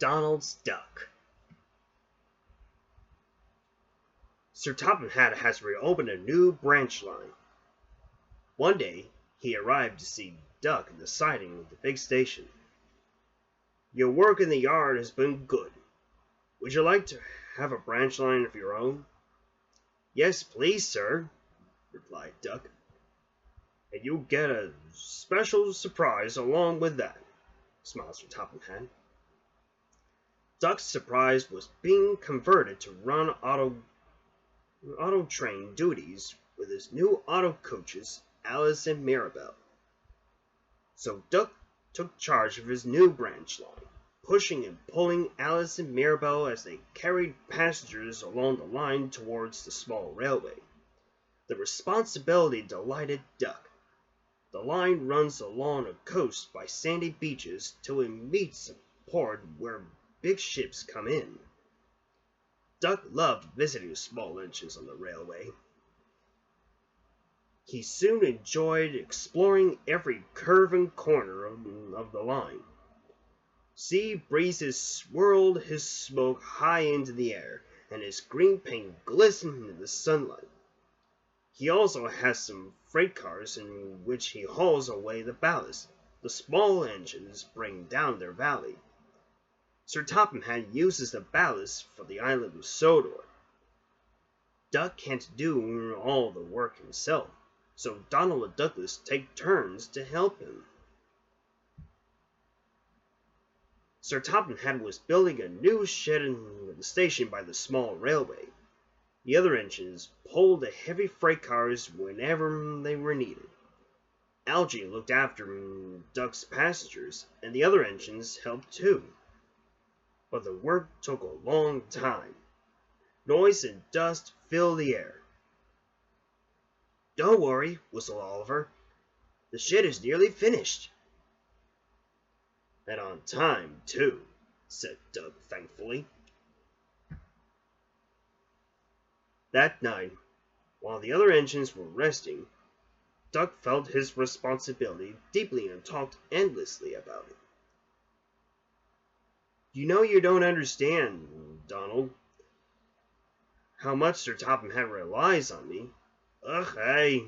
Donald's duck. Sir Topham Hatt has reopened a new branch line. One day, he arrived to see Duck in the siding of the big station. Your work in the yard has been good. Would you like to have a branch line of your own? Yes, please, sir, replied Duck. And you'll get a special surprise along with that, smiled Sir Topham Hatt. Duck's surprise was being converted to run auto train duties with his new auto coaches, Alice and Mirabelle. So Duck took charge of his new branch line, pushing and pulling Alice and Mirabelle as they carried passengers along the line towards the small railway. The responsibility delighted Duck. The line runs along a coast by sandy beaches till it meets a port where big ships come in. Duck loved visiting small engines on the railway. He soon enjoyed exploring every curve and corner of the line. Sea breezes swirled his smoke high into the air, and his green paint glistened in the sunlight. He also has some freight cars in which he hauls away the ballast the small engines bring down their valley. Sir Topham Hatt uses the ballast for the island of Sodor. Duck can't do all the work himself, so Donald and Douglas take turns to help him. Sir Topham Hatt was building a new shed in the station by the small railway. The other engines pulled the heavy freight cars whenever they were needed. Algy looked after Duck's passengers, and the other engines helped too. But the work took a long time. Noise and dust filled the air. Don't worry, whistled Oliver. The shed is nearly finished. And on time, too, said Doug thankfully. That night, while the other engines were resting, Duck felt his responsibility deeply and talked endlessly about it. You know you don't understand, Donald, how much Sir Topham Hatt relies on me. Ugh, aye,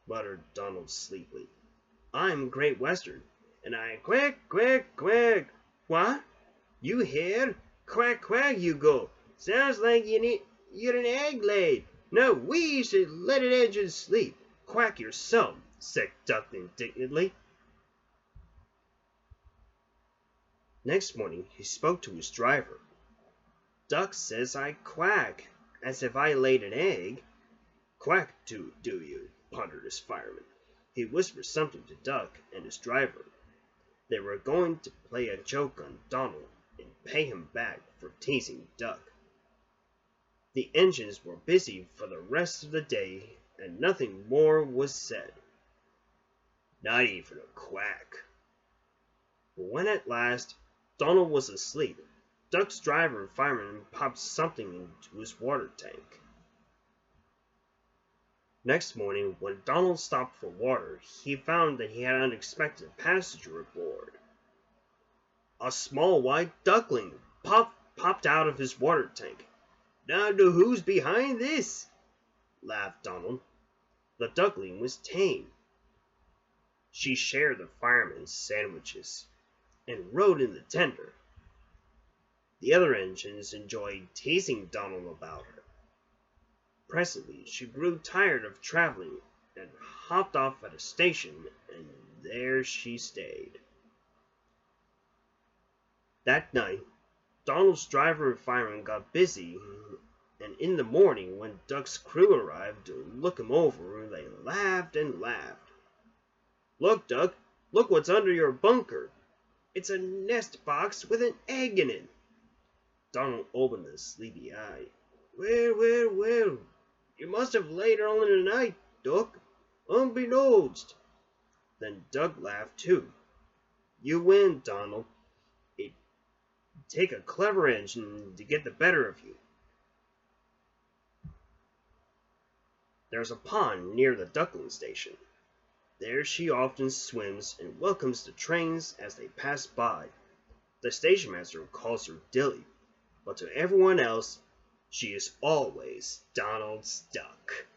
muttered Donald sleepily. I'm Great Western, and I quack, quack, quack. What? You hear? Quack, quack you go. Sounds like you're an egg laid. No, we should let an engine sleep. Quack yourself, said Duck indignantly. Next morning, he spoke to his driver. Duck says I quack, as if I laid an egg. Quack, do you? Pondered his fireman. He whispered something to Duck and his driver. They were going to play a joke on Donald and pay him back for teasing Duck. The engines were busy for the rest of the day, and nothing more was said. Not even a quack. When at last Donald was asleep, Duck's driver and fireman popped something into his water tank. Next morning, when Donald stopped for water, he found that he had an unexpected passenger aboard. A small white duckling popped out of his water tank. Now who's behind this? Laughed Donald. The duckling was tame. She shared the fireman's sandwiches and rode in the tender. The other engines enjoyed teasing Donald about her. Presently, she grew tired of traveling and hopped off at a station, and there she stayed. That night, Donald's driver and fireman got busy, and in the morning, when Duck's crew arrived to look him over, they laughed and laughed. Look, Duck, look what's under your bunker. It's a nest box with an egg in it. Donald opened a sleepy eye. Well, you must have laid early in the night, Duck, unbeknownst. Then Duck laughed too. You win, Donald. It'd take a clever engine to get the better of you. There's a pond near the duckling station. There she often swims and welcomes the trains as they pass by. The station master calls her Dilly, but to everyone else, she is always Donald's duck.